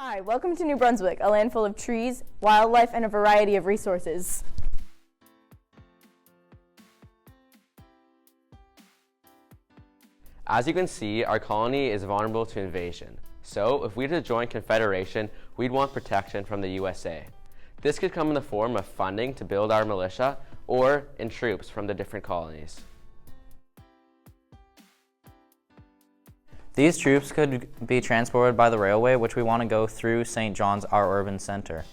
Hi, welcome to New Brunswick, a land full of trees, wildlife, and a variety of resources. As you can see, our colony is vulnerable to invasion. So, if we were to join Confederation, we'd want protection from the USA. This could come in the form of funding to build our militia or in troops from the different colonies. These troops could be transported by the railway, which we want to go through St. John's, our urban center.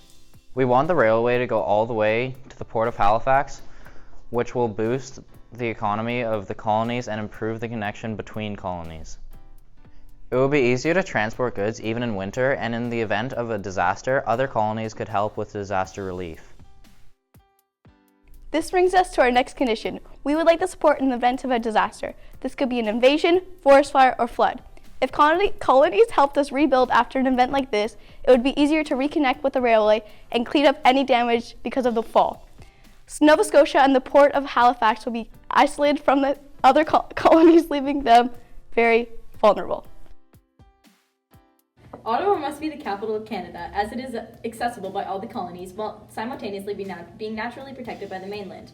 We want the railway to go all the way to the port of Halifax, which will boost the economy of the colonies and improve the connection between colonies. It will be easier to transport goods even in winter, and in the event of a disaster, other colonies could help with disaster relief. This brings us to our next condition. We would like the support in the event of a disaster. This could be an invasion, forest fire, or flood. If colonies helped us rebuild after an event like this, it would be easier to reconnect with the railway and clean up any damage because of the fall. Nova Scotia and the port of Halifax will be isolated from the other colonies, leaving them very vulnerable. Ottawa must be the capital of Canada, as it is accessible by all the colonies while simultaneously being naturally protected by the mainland.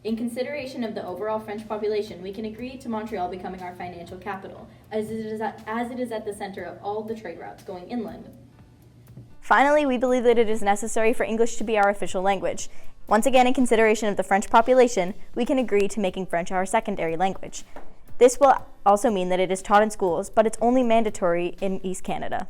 In consideration of the overall French population, we can agree to Montreal becoming our financial capital, as it is at the center of all the trade routes going inland. Finally, we believe that it is necessary for English to be our official language. Once again, in consideration of the French population, we can agree to making French our secondary language. This will also mean that it is taught in schools, but it's only mandatory in East Canada.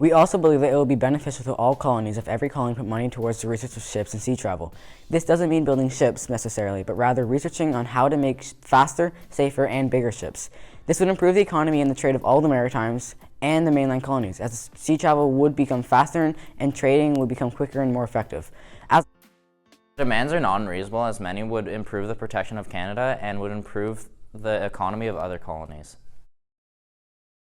We also believe that it will be beneficial to all colonies if every colony put money towards the research of ships and sea travel. This doesn't mean building ships necessarily, but rather researching on how to make faster, safer, and bigger ships. This would improve the economy and the trade of all the Maritimes and the mainland colonies, as sea travel would become faster and trading would become quicker and more effective. Demands are not unreasonable, as many would improve the protection of Canada and would improve the economy of other colonies.